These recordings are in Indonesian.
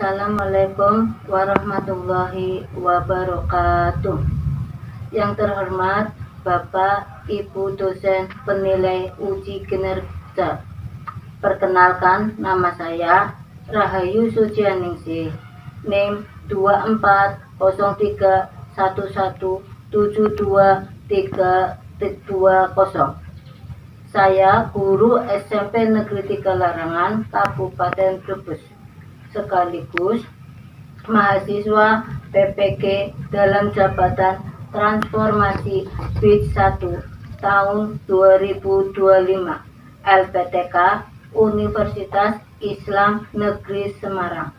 Assalamualaikum warahmatullahi wabarakatuh. Yang terhormat Bapak Ibu dosen penilai uji kinerja. Perkenalkan, nama saya Rahayu Sucianingsih, NIM 240311723220. Saya guru SMP Negeri 3 Larangan, Kabupaten Brebes, sekaligus mahasiswa PPG dalam jabatan transformasi BID 1 tahun 2025 LPTK Universitas Islam Negeri Semarang.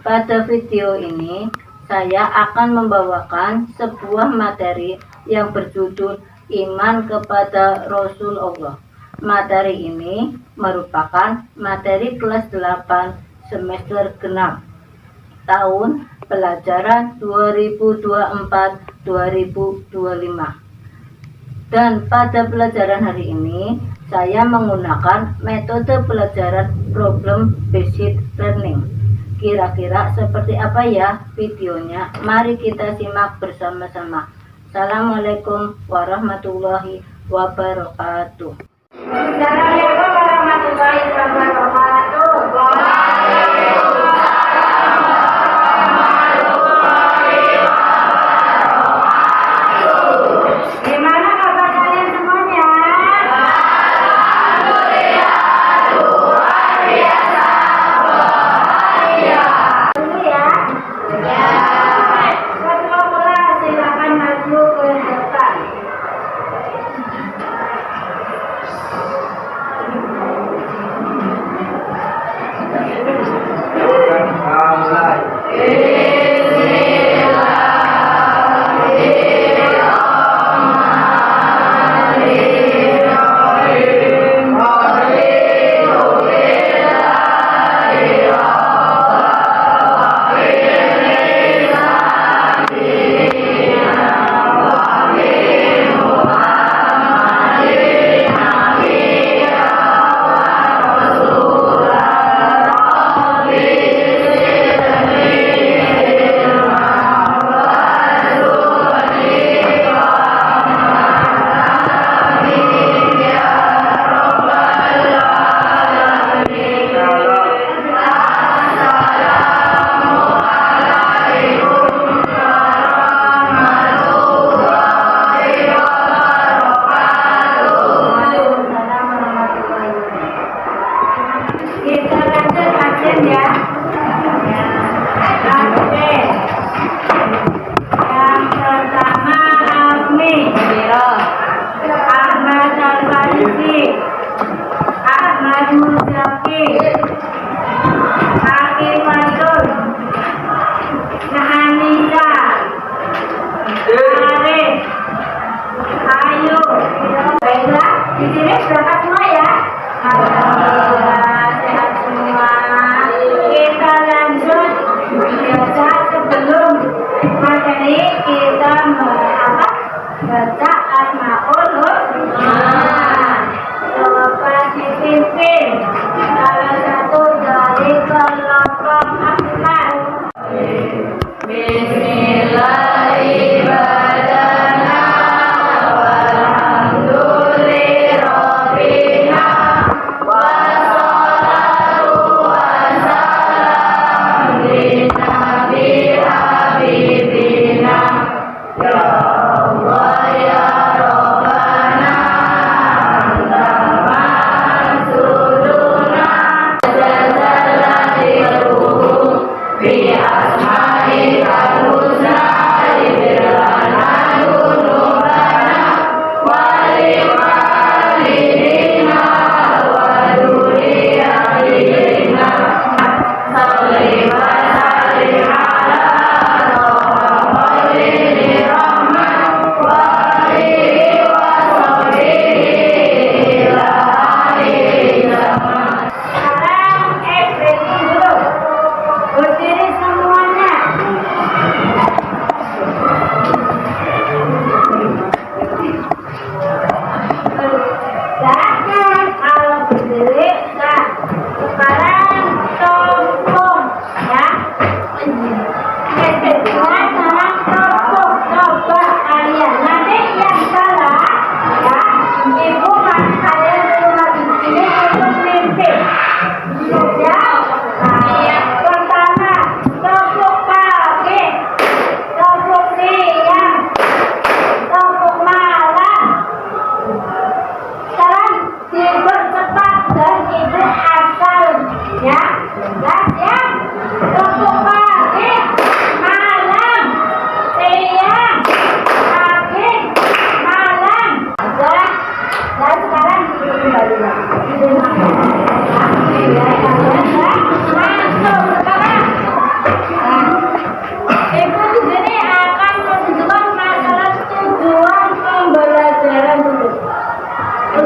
Pada video ini saya akan membawakan sebuah materi yang berjudul Iman kepada Rasulullah. Materi ini merupakan materi kelas 8 semester genap tahun pelajaran 2024-2025. Dan pada pelajaran hari ini saya menggunakan metode pelajaran problem based learning. Kira-kira seperti apa ya videonya? Mari kita simak bersama-sama. Assalamualaikum warahmatullahi wabarakatuh. Assalamualaikum warahmatullahi wabarakatuh. Gimana kabar kalian semuanya? Alhamdulillah, luar biasa. Dulu ya. Sebelum mulai silakan maju ke depan. Kita lanjut action ya. Oke. Yang pertama Ami, Ahmad Al-Farisi, Ahmad Muzaki, Hakim Mansur, Nahanisa, Arif, Ayu. Baiklah, di sini berangkat semua ya. Alhamdulillah sehat semua. Kita lanjut. Biasa sebelum materi kita baca Asmaul Husna.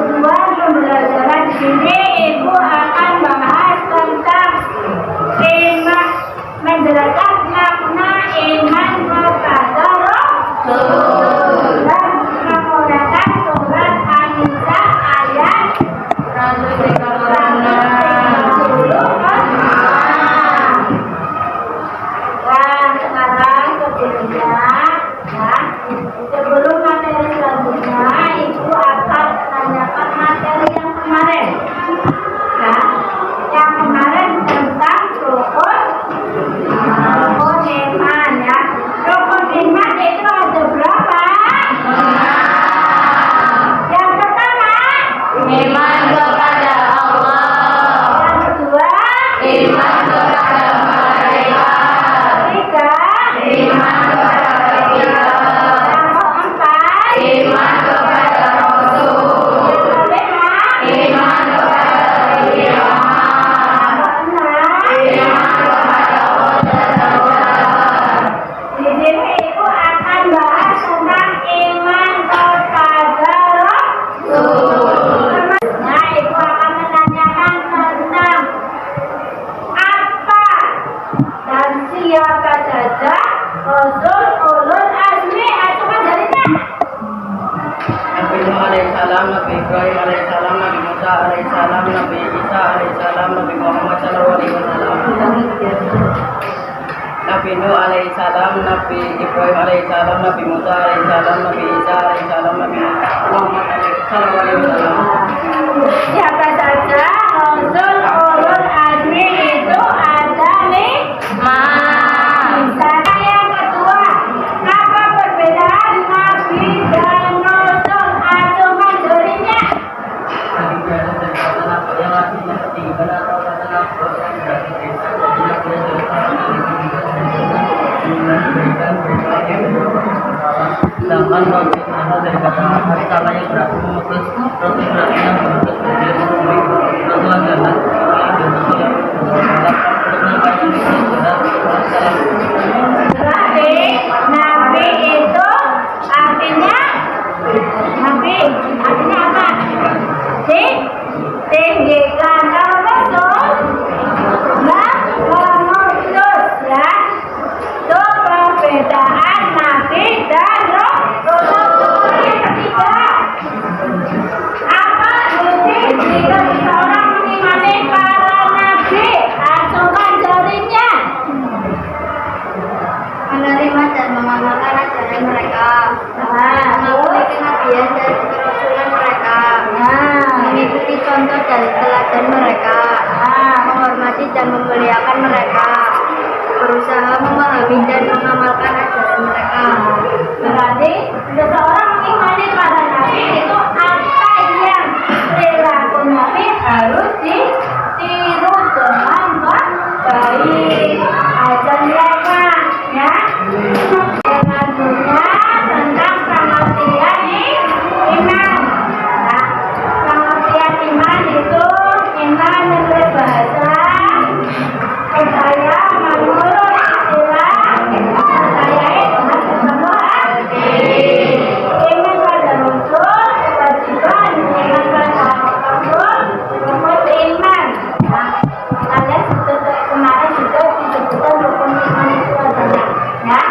tujuan pembelajaran di sini Ibu akan bahas tentang iman, menjelaskan makna iman kepada Rasul dan menggunakan surat An-Nisa ayat 130. Nah, sekarang sebelum materi selanjutnya, Ibu akan menanyakan materi yang kemarin. Nah, yang kemarin tentang rukun iman ya. Rukun iman itu ada berapa? Yang pertama, Iman kepada Allah, yang kedua, iman kepada malaikat, ketiga, iman kepada kitab, yang keempat, iman kepada Rasul, yang kelima, iman kepada kiamat, yang keenam. iman kepada Allah. Di sini Ibu akan bahas tentang iman kepada Rasul. Nah, Ibu akan menanyakan tentang apa dan siapa saja Rasul ulul azmi. Coba jarinya. Nabi Nuh alaihissalam, Nabi Ibrahim alaihissalam, Nabi Musa alaihissalam, Nabi Isa alaihissalam, Nabi Muhammad sallallahu alaihi wasallam. Nabi Nuh alaihissalam, Nabi Ibrahim alaihissalam, Nabi Musa alaihissalam, Nabi Isa alaihissalam, Nabi Muhammad sallallahu alaihi wasallam. Siapa saja Rasul ulul azmi itu ada lima. Misalnya yang kedua, apa perbedaan Nabi dan Rasul? Coba jarinya. Nabi biasa dari kata apa yang artinya ketinggian atau kata apa yang berarti desa artinya sedangkan Rasul berasal dari kata hari salah yang berarti memutus, Rasul berarti yang memutus dari menemui, Rasul adalah orang yang diutus oleh Allah untuk menyampaikan Islam benar. Berarti Nabi itu artinya apa? Tinggikan. Kalau Rasul memutus ya. Itu perbedaan Nabi dan Rasul. Yang ketiga, apa bukti jika seseorang mengimani para nabi? Acungkan jarinya. Menerima dan mengamalkan ajaran mereka, mengakui kenabian dan kerasulan mereka, mengikuti contoh dan teladan mereka, menghormati dan memuliakan mereka, berusaha memahami dan mengamalkan ajaran mereka. Berarti seseorang mengimani para nabi itu apa yang perilaku nabi harus ditiru dengan baik. Ajar mereka ya. Selanjutnya tentang pengertian iman. Nah, pengertian iman itu iman menurut bahasa, percaya menurut istilah, percaya dengan kesemuan. Iman pada Rasul, kewajiban iman pada Rasul, rukun iman. Nah, kalian kemarin juga disebutkan rukun iman itu adanya, ya.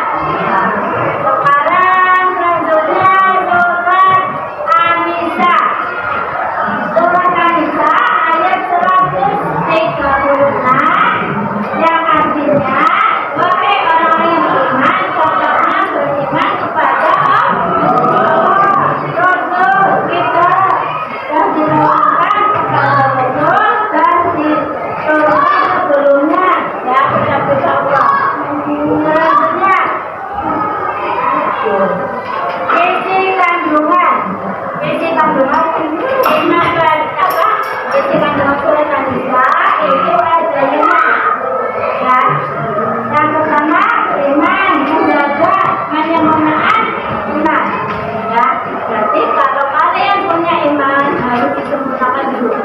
Sekarang selanjutnya surat An-Nisa. Surat An-Nisa ayat 136 yang artinya, wahai orang yang beriman, katakanlah beriman kepada Allah, Rasul kita yang diturunkan kepada Rasul dan diturunkan sebelumnya, ya, kita Allah. Selanjutnya, isi kandungan iman apa? Isi kandungan surat An-Nisa itu ada 5. Ya. Yang pertama, iman, menjaga, menyempurnakan iman. Ya, berarti kalau kalian punya iman harus disempurnakan dulu.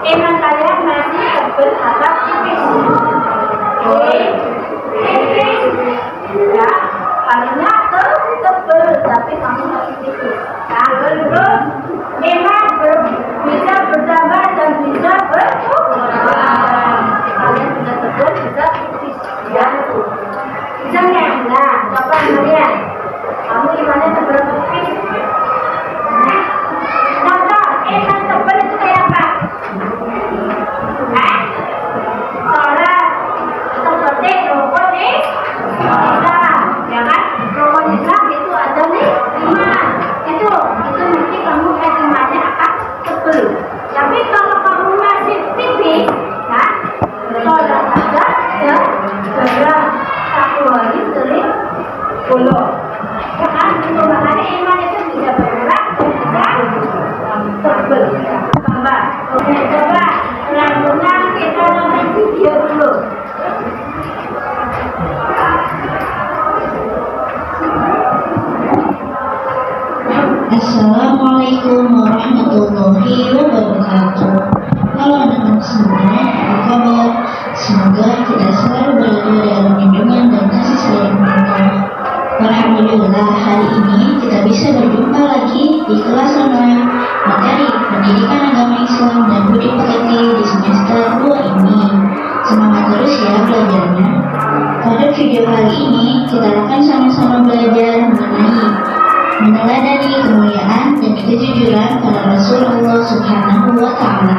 Iman kalian masih tebal atau tipis? Tipis. Ya, kalinya tebal tapi kamu masih tipis. Nah, terus iman Coba selanjutnya kita nonton video dulu. Assalamualaikum warahmatullahi wabarakatuh. Halo anak-anak semua, apa kabar? Semoga kita selalu berada dalam lindungan dan kasih sayang Allah. Alhamdulillah, hari ini kita bisa berjumpa lagi di kelas 5 materi Pendidikan Agama Islam dan Budi Pekerti di semester 2 ini. Semangat terus ya belajarnya. Pada video kali ini kita akan sama-sama belajar mengenai meneladani kemuliaan dan kejujuran para Rasulullah Subhanahu wa Ta'ala.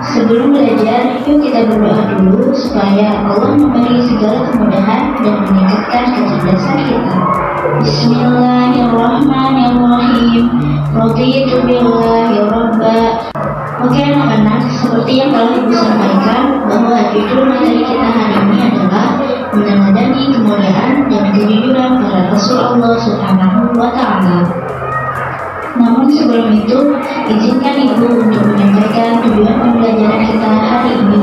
Sebelum belajar, yuk kita berdoa dulu supaya Allah memberi segala kemudahan dan meningkatkan kecerdasan kita. Bismillahirrahmanirrahim. Raditu billahi rabba. Oke anak-anak, seperti yang telah Ibu sampaikan bahwa judul materi kita hari ini adalah meneladani kemuliaan dan kejujuran para Rasul Allah Subhanahu wa Ta'ala. Namun sebelum itu, izinkan Ibu untuk menyampaikan tujuan pembelajaran kita hari ini.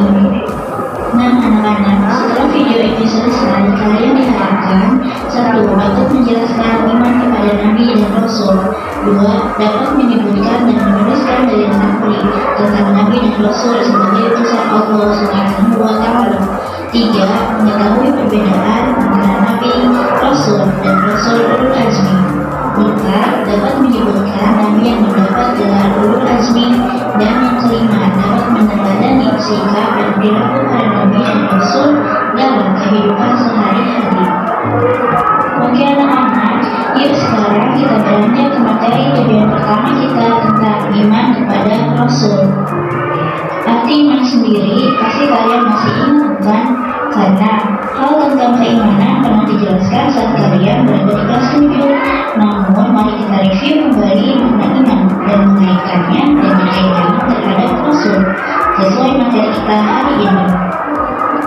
Nah anak-anak, setelah video ini selesai, kalian diharapkan 1. Dapat menjelaskan iman kepada Nabi dan Rasul. 2. Dapat menyebutkan dan menuliskan dalil naqli tentang Nabi dan Rasul sebagai utusan Allah Subhanahu wa Ta'ala. 3. Mengetahui perbedaan antara Nabi, Rasul, dan Rasul Ulul Azmi. 4. Dapat menyebutkan Nabi yang mendapat gelar Ulul Azmi. Dan yang kelima, dapat meneladani sikap dan perilaku para Nabi dan Rasul dalam kehidupan sehari-hari. Oke anak-anak, yuk sekarang kita beranjak ke materi tujuan pertama kita tentang iman kepada Rasul. Arti iman sendiri pasti kalian masih ingat kan? Karena hal tentang keimanan pernah dijelaskan saat kalian berada di kelas 7. Namun mari kita review kembali makna iman dan mengaitkannya dengan keimanan terhadap Rasul sesuai materi kita hari ini.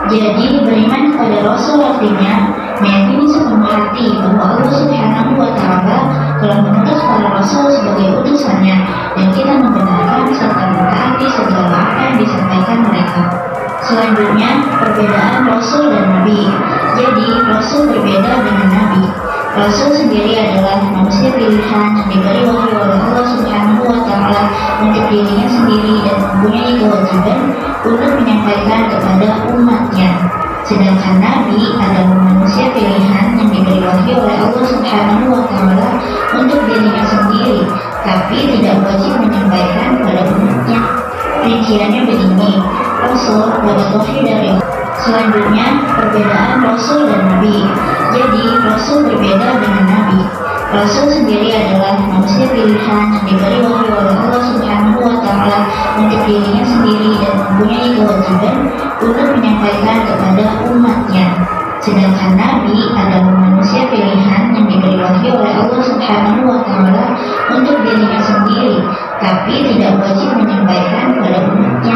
Jadi beriman kepada Rasul artinya meyakini sepenuh hati bahwa Allah Subhanahu wa Ta'ala telah mengutus para Rasul sebagai utusannya, dan kita membenarkan serta mentaati segala apa yang disampaikan mereka. Selanjutnya, perbedaan Rasul dan Nabi. Jadi, Rasul berbeda dengan Nabi. Rasul sendiri adalah manusia pilihan yang diberi wahyu oleh Allah Subhanahu wa Ta'ala untuk dirinya sendiri dan mempunyai kewajiban untuk menyampaikan kepada umatnya. Sedangkan Nabi adalah manusia pilihan yang diberi wahyu oleh Allah Subhanahu wa Ta'ala untuk dirinya sendiri, tapi tidak wajib menyampaikan kepada umatnya. Rinciannya begini: Rasul dapat wahyu dari Allah. Selanjutnya, perbedaan Rasul dan Nabi. Jadi, Rasul berbeda dengan Nabi. Rasul sendiri adalah manusia pilihan yang diberi wahyu oleh Allah Subhanahu wa Ta'ala untuk dirinya sendiri dan mempunyai kewajiban untuk menyampaikan kepada umatnya. Sedangkan Nabi adalah manusia pilihan yang diberi wahyu oleh Allah Subhanahu wa Ta'ala untuk dirinya sendiri, tapi tidak wajib menyampaikan kepada umatnya.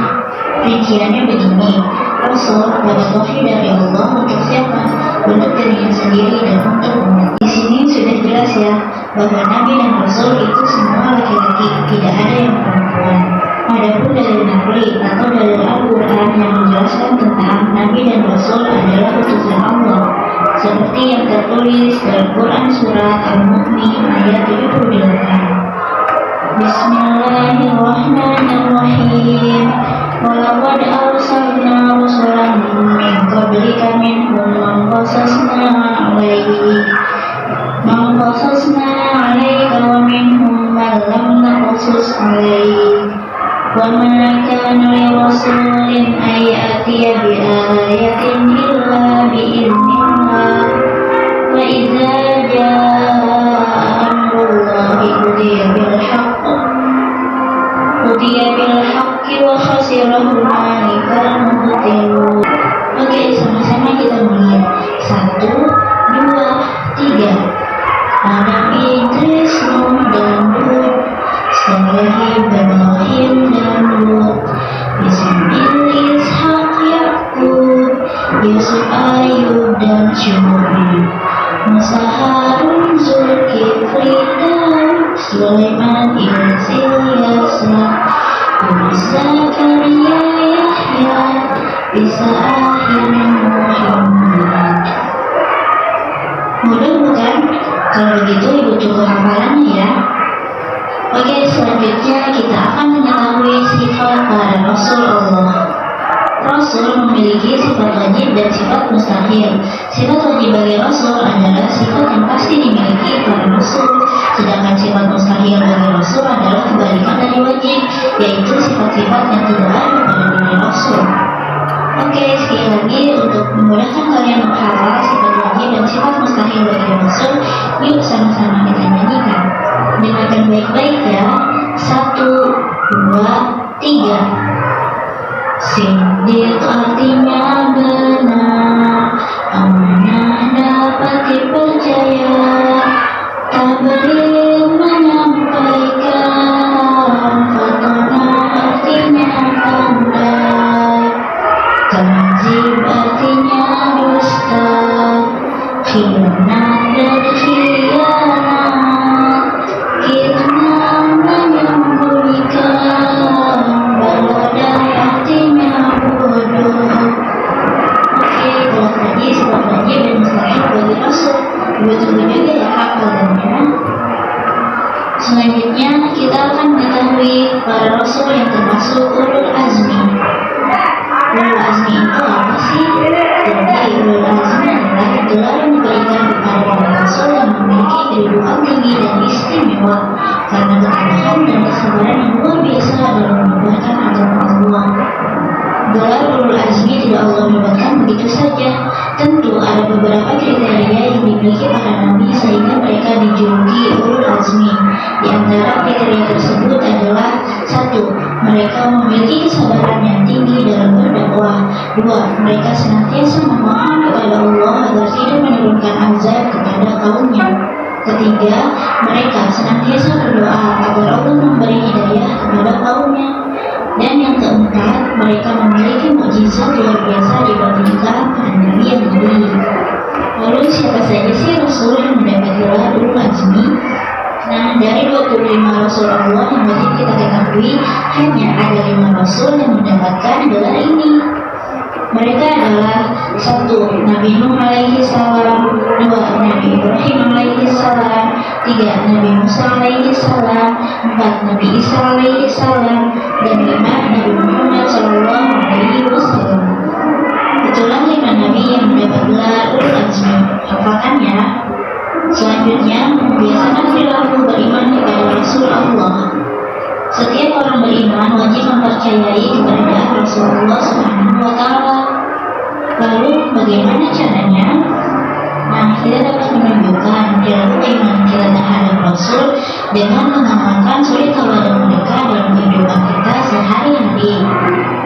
Rinciannya begini: Rasul dapat wahyu dari Allah untuk siapa? Untuk dirinya sendiri dan untuk umat. Di sini sudah jelas ya bahwa Nabi dan Rasul itu semua laki-laki, tidak ada yang perempuan. Adapun dalil naqli atau dalil Al-Quran yang menjelaskan tentang Nabi dan Rasul adalah utusan Allah, seperti yang tertulis dalam Quran surat Al-Mu'min ayat 78. Bismillahirrahmanirrahim. Walaqad arsalna rusulan min qablika minhum man qasasna 'alaika wa minhum man lam naqsus 'alaik. Wa ma kana li rasulin ay ya'tiya bi ayatin illa bi idznillah. Wa idza jaa amrullahi qudiya bil haqqi wa khasira hunalikal mubtilun. Oke, sama-sama kita melihat 1, 2, 3. Adam, Idris, Nuh dan Hud, Saleh, Ibrahim dan Lut, Ismail, Ishak, Yakub, Yusuf, Ayub dan Syuaib, Musa, Harun, Zulkifli, Daud, Sulaiman, Ilyas, Zakaria Yahya bisa akhirnya Muhammad. Mudah bukan? Kalau begitu ibu tunggu hafalannya ya. Oke, selanjutnya kita akan mengetahui sifat para Rasul Allah. Rasul memiliki sifat wajib dan sifat mustahil. Sifat wajib bagi Rasul adalah sifat yang pasti dimiliki para Rasul, sedangkan sifat mustahil bagi Rasul adalah kebalikan dari wajib, yaitu sifat-sifat yang tidak ada pada diri Rasul. Oke, sekali lagi untuk memudahkan kalian menghafal sifat wajib dan sifat mustahil bagi Rasul, yuk sama-sama kita nyanyikan. Dengarkan baik-baik ya. 1, 2, 3. Siddiq artinya benar, amanah dapat dipercaya, tabril menyampaikan, fatona artinya pandai, kadzib artinya dusta, khianat dan khianat, kitman menyembunyikan, balada artinya bodoh. Oke, kalau tadi sifat wajib dan mustahil bagi Rasul, betul juga ya hafalannya. Selanjutnya kita akan mengetahui para Rasul yang termasuk ulul azmi. Ulul azmi itu apa sih? Jadi ulul azmi adalah gelar yang diberikan kepada para Rasul yang memiliki kedudukan tinggi dan istimewa karena ketabahan dan kesabaran yang luar biasa dalam menyebarkan agama Allah. Gelar ulul azmi tidak Allah bebaskan begitu saja. Tentu ada beberapa kriteria yang dimiliki para nabi sehingga mereka dijuluki ulul azmi. Di antara kriteria tersebut adalah 1. Mereka memiliki kesabaran yang tinggi dalam berdakwah. 2. Mereka senantiasa memohon kepada Allah agar tidak menurunkan azab kepada kaumnya. 3. Mereka senantiasa berdoa agar Allah memberi hidayah kepada kaumnya. Dan yang keempat, mereka memiliki mukjizat luar biasa dibandingkan para nabi yang lain. Lalu siapa saja sih Rasul yang mendapat gelar ulul azmi? Nah, dari 25 Rasul Allah yang wajib kita ketahui, hanya ada 5 Rasul yang mendapatkan gelar ini. Mereka adalah 1. Nabi Nuh alaihi salam, 2. Nabi Ibrahim alaihi salam, 3. Nabi Musa alaihi salam, 4. Nabi Isa alaihi salam, dan 5. Nabi Muhammad sallallahu alaihi wasallam. Itulah 5 nabi yang mendapat gelar ulul azmi. Hafalkan ya. Selanjutnya, membiasakan perilaku beriman kepada Rasul Allah. Setiap orang beriman wajib mempercayai keberadaan Rasulullah Subhanahu wa Ta'ala. Lalu, bagaimana caranya? Nah, kita dapat menunjukkan perilaku iman kita terhadap Rasul dengan mengamalkan suri tauladan mereka dalam kehidupan kita sehari-hari.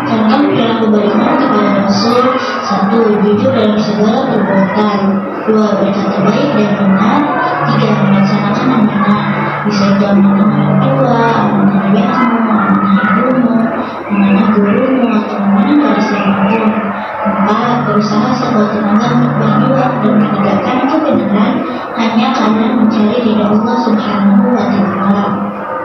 Contoh perilaku beriman kepada Rasul: 1. Jujur dalam segala perbuatan, 2. Berkata baik dan benar, 3. Melaksanakan amanah, bisa itu amanah orang tua, amanah ayahmu, amanah ibumu, amanah gurumu, atau amanah dari siapapun. 4. Berusaha sekuat tenaga untuk berjuang dan menegakkan kebenaran hanya karena mencari ridha Allah Subhanahu wa Ta'ala.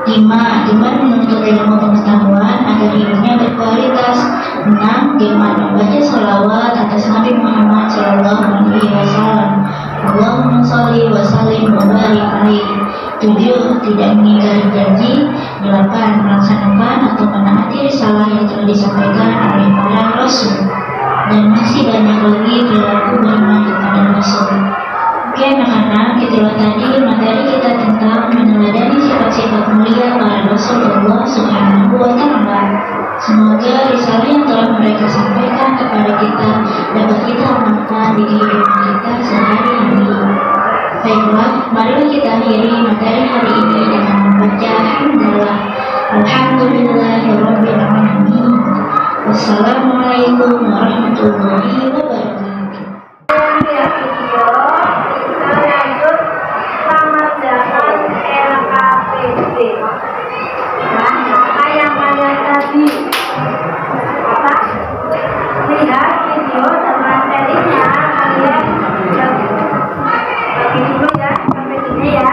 5. Gemar menuntut ilmu pengetahuan agar hidupnya berkualitas. 6. Gemar membaca sholawat atas Nabi Muhammad sallallahu alaihi wasallam. Allahumma sholli wa sallim wa barik alaihi. 7. Tidak mengingkari janji. 8. Melaksanakan atau menaati risalah yang telah disampaikan oleh para Rasul. Dan masih banyak lagi perilaku beriman kepada Rasul. Oke anak-anak, itulah tadi materi kita tentang meneladani sifat-sifat mulia para Rasulullah Subhanahu wa Ta'ala. Semoga risalah yang telah mereka sampaikan kepada kita dapat kita amalkan di kehidupan kita sehari-hari. Baiklah, marilah kita akhiri materi hari ini dengan membaca hamdalah. Alhamdulillahirabbil alamin. Wassalamualaikum warahmatullahi wabarakatuh. Lanjut mengerjakan LKPD. Nah, apa yang kalian tadi? Apa? Lihat video dan materinya kalian bagi dulu ya, sampai sini ya.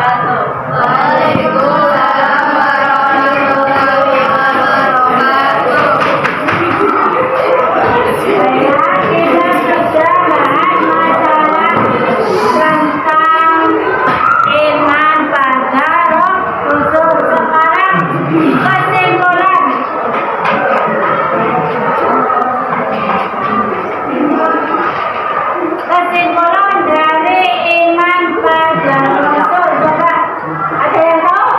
wabarakatuh. Waalaikumsalam warahmatullahi wabarakatuh. Saya tidak sudah bahas masalah tentang iman pada Roh Kudus. Sekarang kesimpulan. Kesimpulan dari iman pada Rasul. Coba ada yang tahu?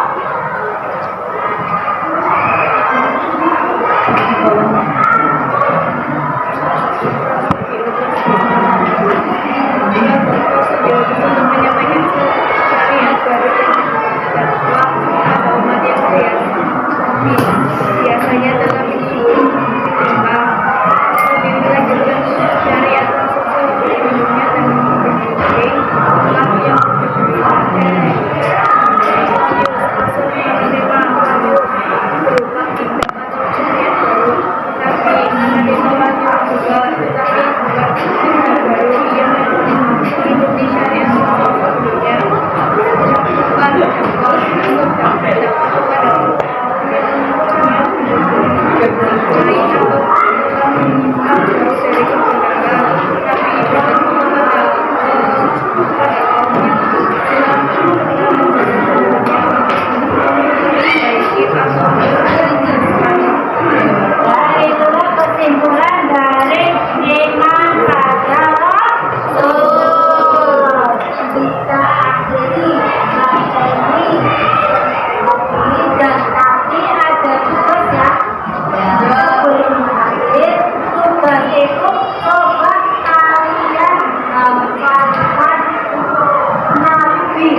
Biasanya dalam hidup lebih melanjutkan syariat Rasul sebelumnya dan membimbing orang yang Rasul menerima berupa kitab atau syariat baru, tapi menerima wajib juga, tetapi bukan syariat baru yang mengikuti syariat Rasul sebelumnya. Bukan dakwah untuk dakwah kepada Itulah kesimpulan dari iman pada Rasul. Kita akhiri baca ini dan tapi ada tugas ya. Sebelum akhir tugas itu coba kalian hafalkan Nabi.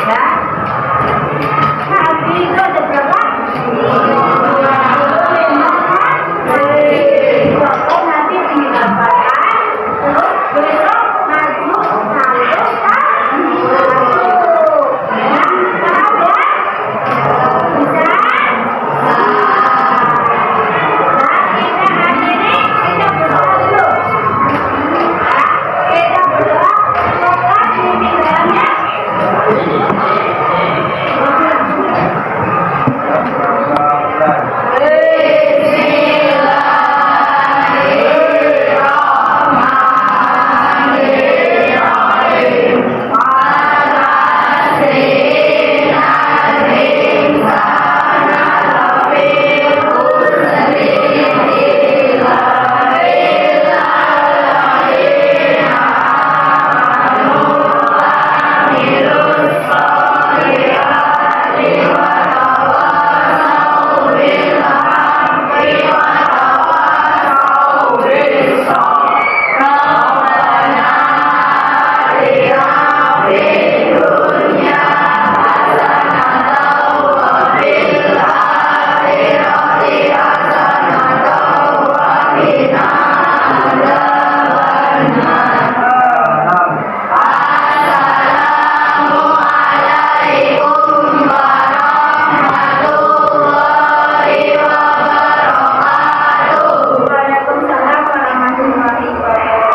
Ya. Nabi itu ada berapa? Besok nanti dihafalkan, terus besok maju satu satu. Ya, paham ya? Bisa? Nah, kita akhiri, kita berdoa dulu. Ya, kita berdoa, semoga di dalamnya. Waalaikumsalam warahmatullahi wabarakatuh.